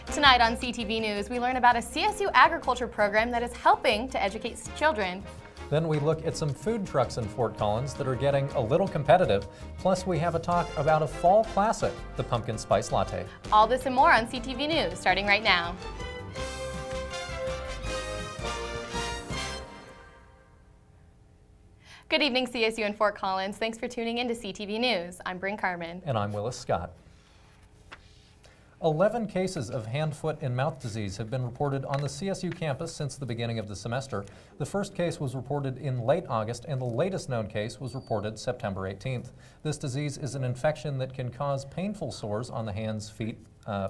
Tonight on CTV News, we learn about a CSU agriculture program that is helping to educate children. Then we look at some food trucks in Fort Collins that are getting a little competitive. Plus, we have a talk about a fall classic, the pumpkin spice latte. All this and more on CTV News, starting right now. Good evening, CSU in Fort Collins. Thanks for tuning in to CTV News. I'm Bryn Carmen. And I'm Willis Scott. 11 cases of hand, foot, and mouth disease have been reported on the CSU campus since the beginning of the semester. The first case was reported in late August, and the latest known case was reported September 18th. This disease is an infection that can cause painful sores on the hands, feet,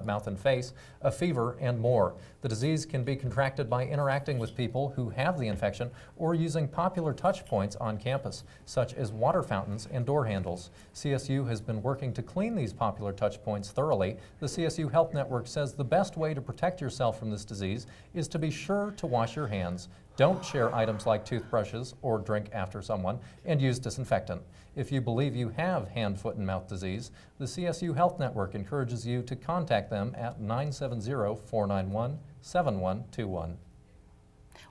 mouth and face, a fever, and more. The disease can be contracted by interacting with people who have the infection or using popular touch points on campus, such as water fountains and door handles. CSU has been working to clean these popular touch points thoroughly. The CSU Health Network says the best way to protect yourself from this disease is to be sure to wash your hands. Don't share items like toothbrushes or drink after someone, and use disinfectant. If you believe you have hand, foot, and mouth disease, the CSU Health Network encourages you to contact them at 970-491-7121.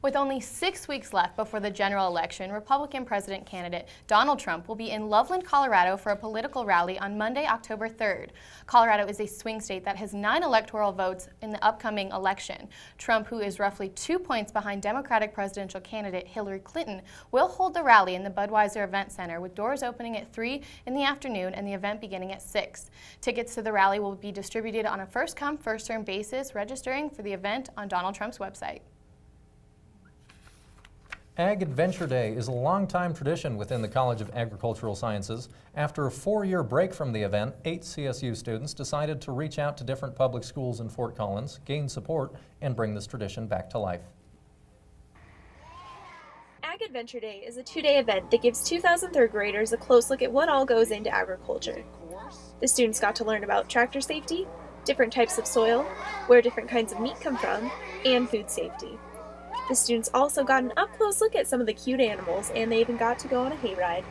With only 6 weeks left before the general election, Republican president candidate Donald Trump will be in Loveland, Colorado for a political rally on Monday, October 3rd. Colorado is a swing state that has 9 electoral votes in the upcoming election. Trump, who is roughly 2 points behind Democratic presidential candidate Hillary Clinton, will hold the rally in the Budweiser Event Center, with doors opening at 3 in the afternoon and the event beginning at 6. Tickets to the rally will be distributed on a first-come, first-served basis, registering for the event on Donald Trump's website. Ag Adventure Day is a long-time tradition within the College of Agricultural Sciences. After a 4-year break from the event, 8 CSU students decided to reach out to different public schools in Fort Collins, gain support, and bring this tradition back to life. Ag Adventure Day is a 2-day event that gives 2,000 third graders a close look at what all goes into agriculture. The students got to learn about tractor safety, different types of soil, where different kinds of meat come from, and food safety. The students also got an up-close look at some of the cute animals, and they even got to go on a hayride.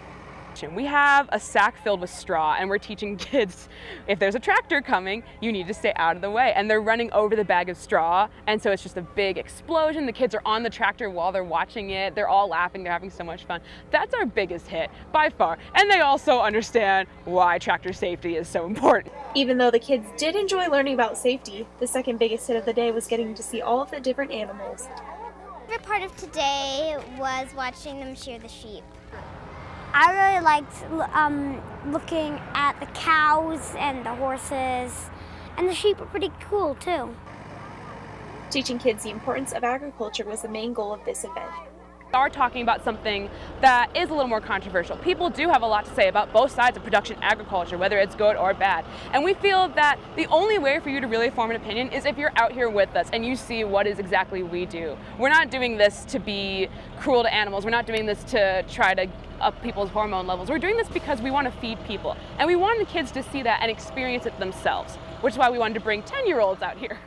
We have a sack filled with straw, and we're teaching kids, if there's a tractor coming, you need to stay out of the way. And they're running over the bag of straw, and so it's just a big explosion. The kids are on the tractor while they're watching it. They're all laughing. They're having so much fun. That's our biggest hit, by far. And they also understand why tractor safety is so important. Even though the kids did enjoy learning about safety, the second biggest hit of the day was getting to see all of the different animals. My favorite part of today was watching them shear the sheep. I really liked looking at the cows and the horses, and the sheep were pretty cool too. Teaching kids the importance of agriculture was the main goal of this event. We are talking about something that is a little more controversial. People do have a lot to say about both sides of production agriculture, whether it's good or bad. And we feel that the only way for you to really form an opinion is if you're out here with us and you see what is exactly we do. We're not doing this to be cruel to animals. We're not doing this to try to up people's hormone levels. We're doing this because we want to feed people. And we want the kids to see that and experience it themselves, which is why we wanted to bring 10-year-olds out here.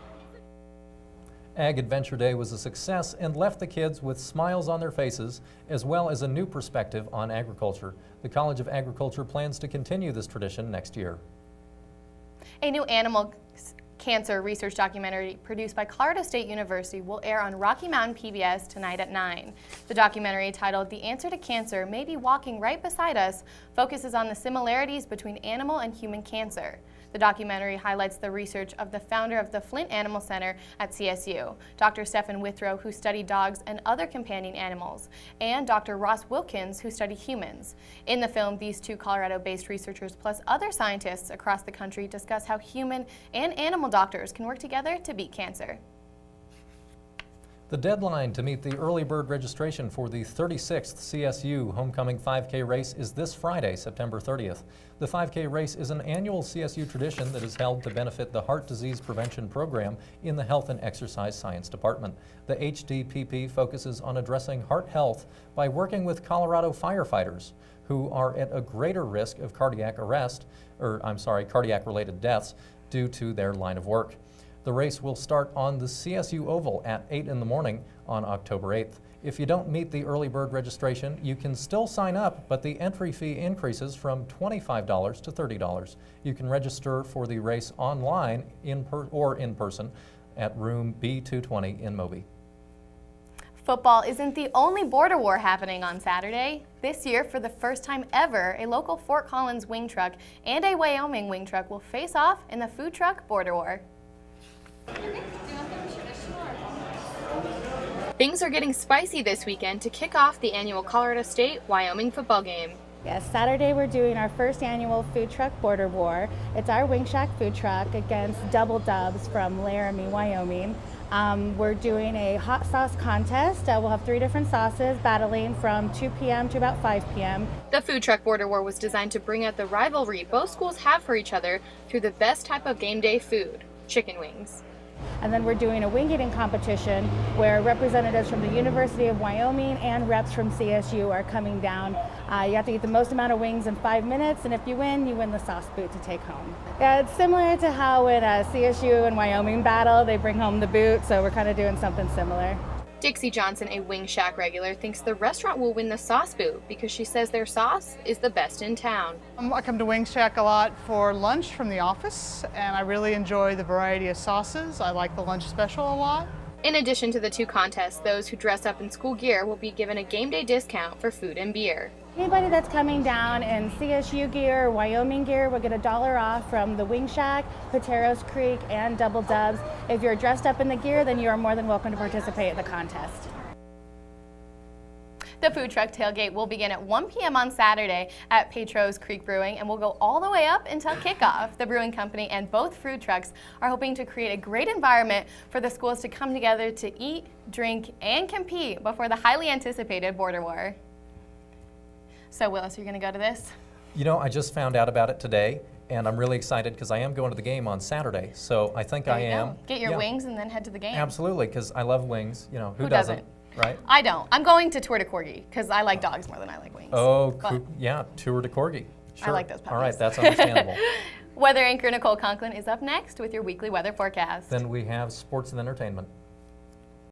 Ag Adventure Day was a success and left the kids with smiles on their faces, as well as a new perspective on agriculture. The College of Agriculture plans to continue this tradition next year. A new animal cancer research documentary produced by Colorado State University will air on Rocky Mountain PBS tonight at 9. The documentary, titled "The Answer to Cancer May Be Walking Right Beside Us," focuses on the similarities between animal and human cancer. The documentary highlights the research of the founder of the Flint Animal Center at CSU, Dr. Stephen Withrow, who studied dogs and other companion animals, and Dr. Ross Wilkins, who studied humans. In the film, these 2 Colorado-based researchers plus other scientists across the country discuss how human and animal doctors can work together to beat cancer. The deadline to meet the early bird registration for the 36th CSU Homecoming 5K race is this Friday, September 30th. The 5K race is an annual CSU tradition that is held to benefit the Heart Disease Prevention Program in the Health and Exercise Science Department. The HDPP focuses on addressing heart health by working with Colorado firefighters who are at a greater risk of cardiac-related deaths due to their line of work. The race will start on the CSU Oval at 8 in the morning on October 8th. If you don't meet the early bird registration, you can still sign up, but the entry fee increases from $25 to $30. You can register for the race online or in person at room B220 in Moby. Football isn't the only border war happening on Saturday. This year, for the first time ever, a local Fort Collins wing truck and a Wyoming wing truck will face off in the food truck border war. Things are getting spicy this weekend to kick off the annual Colorado State-Wyoming football game. Yes, Saturday we're doing our first annual food truck border war. It's our Wing Shack food truck against Double Dubs from Laramie, Wyoming. We're doing a hot sauce contest. We'll have 3 different sauces battling from 2 p.m. to about 5 p.m. The food truck border war was designed to bring out the rivalry both schools have for each other through the best type of game day food, chicken wings. And then we're doing a wing eating competition where representatives from the University of Wyoming and reps from CSU are coming down. You have to eat the most amount of wings in 5 minutes, and if you win the sauce boot to take home. Yeah, it's similar to how when CSU and Wyoming battle, they bring home the boot, so we're kind of doing something similar. Dixie Johnson, a Wing Shack regular, thinks the restaurant will win the sauce boot because she says their sauce is the best in town. I come to Wing Shack a lot for lunch from the office, and I really enjoy the variety of sauces. I like the lunch special a lot. In addition to the 2 contests, those who dress up in school gear will be given a game day discount for food and beer. Anybody that's coming down in CSU gear or Wyoming gear will get $1 off from the Wing Shack, Pateros Creek, and Double Dubs. If you're dressed up in the gear, then you are more than welcome to participate in the contest. The food truck tailgate will begin at 1 p.m. on Saturday at Pateros Creek Brewing and will go all the way up until kickoff. The brewing company and both food trucks are hoping to create a great environment for the schools to come together to eat, drink, and compete before the highly anticipated border war. So Willis, are you going to go to this? You know, I just found out about it today, and I'm really excited because I am going to the game on Saturday, so I think There I you am. go. Get your wings and then head to the game. Absolutely, because I love wings. You know, who doesn't? right? I don't. I'm going to Tour de Corgi because I like dogs more than I like wings. Oh, But yeah, Tour de Corgi. Sure. I like those puppies. All right, that's understandable. Weather anchor Nicole Conklin is up next with your weekly weather forecast. Then we have sports and entertainment.